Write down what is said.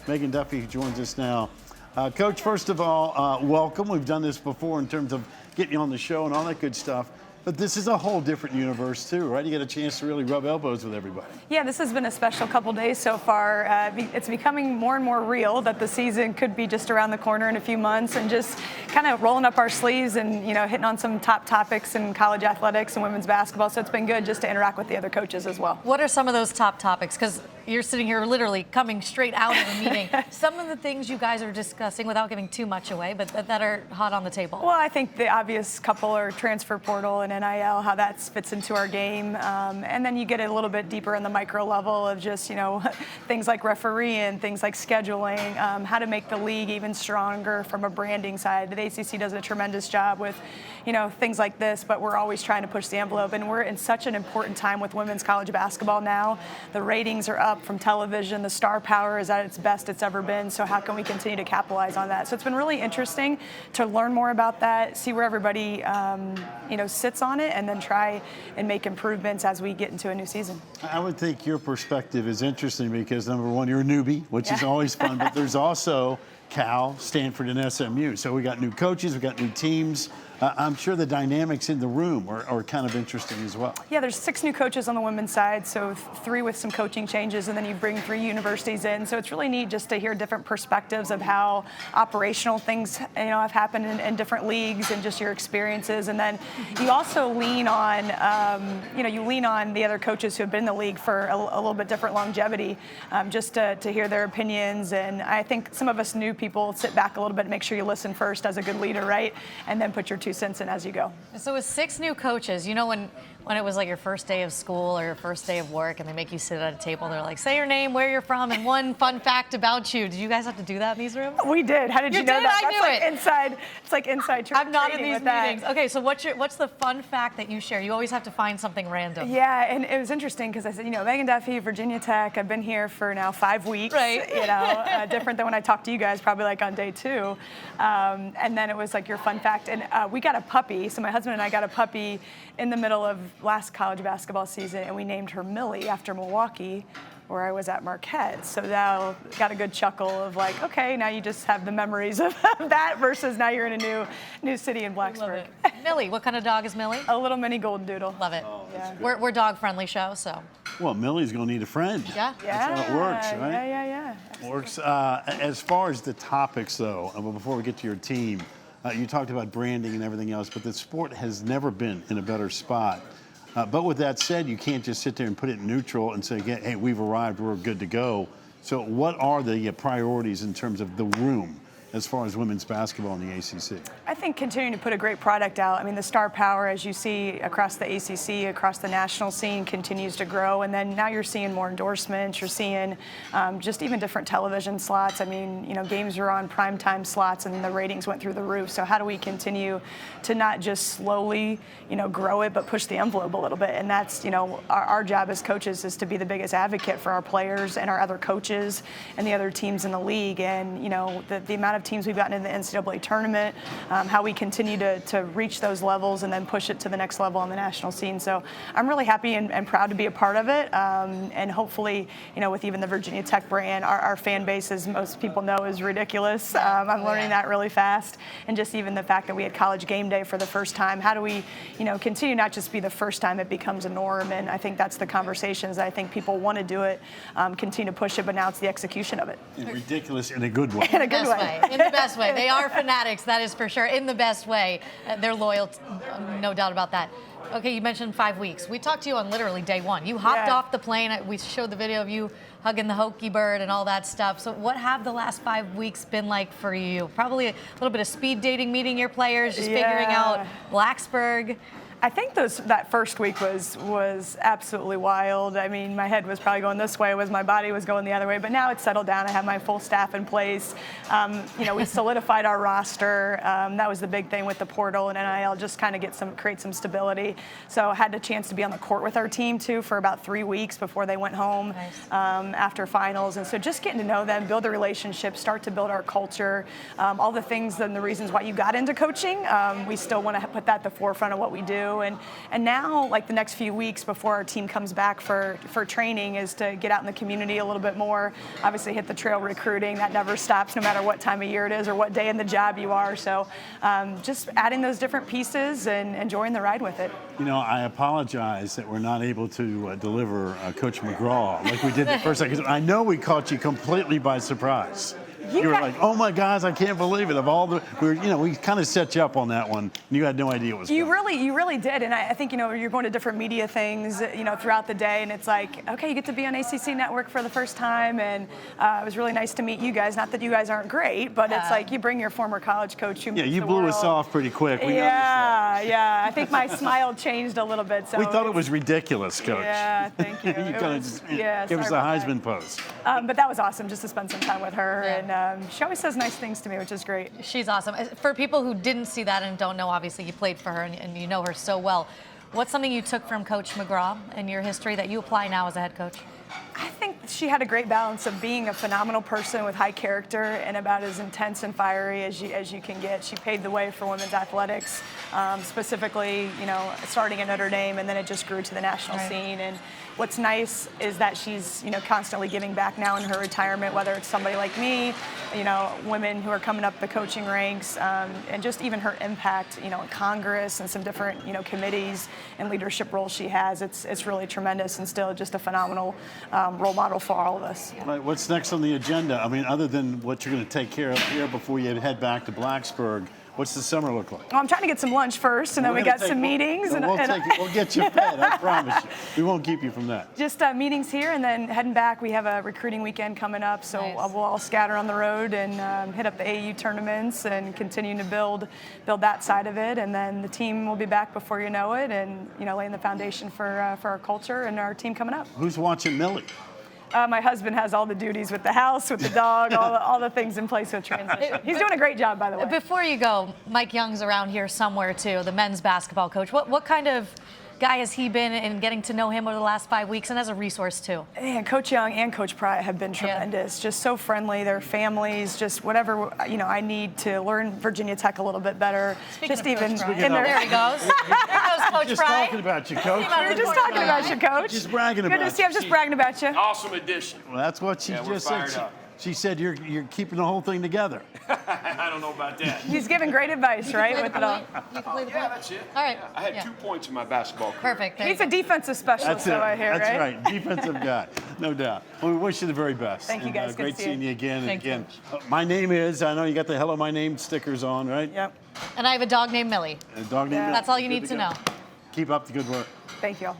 Megan Duffy, who joins us now. Coach, first of all, welcome. We've done this before in terms of getting you on the show and all that good stuff. But this is a whole different universe too, right? You get a chance to really rub elbows with everybody. Yeah, this has been a special couple days so far. It's becoming more and more real that the season could be just around the corner in a few months, and just kind of rolling up our sleeves and hitting on some top topics in college athletics and women's basketball. So it's been good just to interact with the other coaches as well. What are some of those top topics? Because you're sitting here literally coming straight out of a meeting. Some of the things you guys are discussing, without giving too much away, but that are hot on the table. Well, I think the obvious couple are transfer portal and NIL, how that fits into our game. And then you get a little bit deeper in the micro level of just, things like refereeing, things like scheduling, how to make the league even stronger from a branding side. The ACC does a tremendous job with, things like this, but we're always trying to push the envelope. And we're in such an important time with women's college basketball now. The ratings are up from television. The star power is at its best it's ever been. So how can we continue to capitalize on that? So it's been really interesting to learn more about that, see where everybody, sits on it, and then try and make improvements as we get into a new season. I would think your perspective is interesting because, number one, you're a newbie, which is always fun, but there's also Cal, Stanford, and SMU. So we got new coaches, we got new teams. I'm sure the dynamics in the room are kind of interesting as well. Yeah, there's 6 new coaches on the women's side, so 3 with some coaching changes, and then you bring 3 universities in. So it's really neat just to hear different perspectives of how operational things have happened in different leagues and just your experiences. And then you also lean on, the other coaches who have been in the league for a little bit different longevity, just to hear their opinions. And I think some of us new people sit back a little bit and make sure you listen first as a good leader, right? And then put your 2 cents in as you go. So with 6 new coaches, when it was like your first day of school or your first day of work and they make you sit at a table, they're like, say your name, where you're from, and one fun fact about you. Did you guys have to do that in these rooms? We did. How did you know that? I knew it. It's like inside I'm not in these meetings. That. Okay, so what's the fun fact that you share? You always have to find something random. Yeah, and it was interesting because I said, Megan Duffy, Virginia Tech. I've been here for now 5 weeks. Right. Different than when I talked to you guys, probably like on day 2. And then it was like your fun fact. And we got a puppy. So my husband and I got a puppy in the middle of last college basketball season, and we named her Millie after Milwaukee, where I was at Marquette. So now got a good chuckle of like, okay, now you just have the memories of that versus now you're in a new city in Blacksburg. Love it. Millie, what kind of dog is Millie? A little mini golden doodle. Love it. Oh, yeah. We're dog friendly show, so. Well, Millie's going to need a friend. Yeah. That's how it works, right? Yeah. Works. As far as the topics, though, before we get to your team, you talked about branding and everything else, but the sport has never been in a better spot. But with that said, you can't just sit there and put it in neutral and say, hey, we've arrived, we're good to go. So what are the priorities in terms of the room as far as women's basketball in the ACC? I think continuing to put a great product out. I mean, the star power, as you see across the ACC, across the national scene, continues to grow. And then now you're seeing more endorsements. You're seeing just even different television slots. I mean, games are on primetime slots, and the ratings went through the roof. So how do we continue to not just slowly, grow it, but push the envelope a little bit? And that's, our job as coaches is to be the biggest advocate for our players and our other coaches and the other teams in the league. And, the amount of teams we've gotten in the NCAA tournament, how we continue to reach those levels and then push it to the next level on the national scene. So I'm really happy and proud to be a part of it. And hopefully, with even the Virginia Tech brand, our fan base, as most people know, is ridiculous. I'm learning that really fast. And just even the fact that we had college game day for the first time, how do we, continue not just be the first time it becomes a norm? And I think that's the conversations. I think people want to do it, continue to push it, but now it's the execution of it. Ridiculous in a good way. In a good way. In the best way. They are fanatics, that is for sure. In the best way. They're loyal, no doubt about that. Okay, you mentioned 5 weeks. We talked to you on literally day 1. You hopped off the plane. We showed the video of you hugging the Hokie bird and all that stuff. So what have the last 5 weeks been like for you? Probably a little bit of speed dating, meeting your players, just figuring out Blacksburg. I think that first week was absolutely wild. I mean, my head was probably going this way, my body was going the other way. But now it's settled down. I have my full staff in place. We solidified our roster. That was the big thing with the portal and NIL, just kind of create some stability. So I had the chance to be on the court with our team too for about 3 weeks before they went home. Nice. After finals. And so just getting to know them, build a relationship, start to build our culture, all the things and the reasons why you got into coaching. We still want to put that at the forefront of what we do. do. And now, like the next few weeks before our team comes back for training, is to get out in the community a little bit more. Obviously, hit the trail recruiting. That never stops, no matter what time of year it is or what day in the job you are. So just adding those different pieces and enjoying the ride with it. You know, I apologize that we're not able to deliver Coach McGraw like we did the first time. 'Cause I know we caught you completely by surprise. You were like, "Oh my gosh, I can't believe it!" Of all the, we kind of set you up on that one. And you had no idea it was coming. You really did, and I think you're going to different media things, throughout the day, and it's like, okay, you get to be on ACC Network for the first time, and it was really nice to meet you guys. Not that you guys aren't great, but it's like you bring your former college coach who meets you the blew world. us off pretty quick. We Yeah. I think my smile changed a little bit. So we thought it was ridiculous, Coach. Yeah, thank you. You kind of just give us a sorry Heisman about pose. but that was awesome just to spend some time with her, and she always says nice things to me, which is great. She's awesome. For people who didn't see that and don't know, obviously you played for her and you know her so well. What's something you took from Coach McGraw in your history that you apply now as a head coach? I think she had a great balance of being a phenomenal person with high character and about as intense and fiery as you can get. She paved the way for women's athletics, specifically, starting at Notre Dame, and then it just grew to the national scene. And what's nice is that she's, constantly giving back now in her retirement, whether it's somebody like me, women who are coming up the coaching ranks, and just even her impact, in Congress and some different, committees and leadership roles she has. It's really tremendous and still just a phenomenal role model for all of us. Right. What's next on the agenda? I mean, other than what you're going to take care of here before you head back to Blacksburg, what's the summer look like? Well, I'm trying to get some lunch first, and then we got some meetings. We'll get you fed, I promise you. We won't keep you from that. Just meetings here, and then heading back. We have a recruiting weekend coming up, so we'll all scatter on the road and hit up the AU tournaments and continue to build that side of it. And then the team will be back before you know it, and laying the foundation for our culture and our team coming up. Who's watching Millie? My husband has all the duties with the house, with the dog, all the things in place with transition. He's doing a great job, by the way. Before you go, Mike Young's around here somewhere too, the men's basketball coach. What kind of guy has he been in getting to know him over the last 5 weeks, and as a resource too? And Coach Young and Coach Pryat have been tremendous. Just so friendly. Their families, just whatever I need to learn Virginia Tech a little bit better. Speaking just of even Coach Pryat. in their. There he goes. There goes Coach Just Pryat. talking about you, Coach. We were just talking about you, Coach. Just bragging Good about to see you. I'm just bragging about you. Awesome addition. Well, that's what she we're just fired said. up. She said you're keeping the whole thing together. I don't know about that. He's giving great advice, right, with it all. You can play the Yeah, point. that's it. All right. I had 2 points in my basketball career. Perfect. There He's you a go. defensive specialist, That's it. so I hear, That's right? right. Defensive guy, no doubt. Well, we wish you the very best. Thank you, And, guys. Good great to see you. seeing you again and Thank you. again. My name is. I know you got the Hello My Name stickers on, right? Yep. And I have a dog named Millie. And a dog named Yeah. Millie. That's all you Good need to to go. know. Keep up the good work. Thank you all.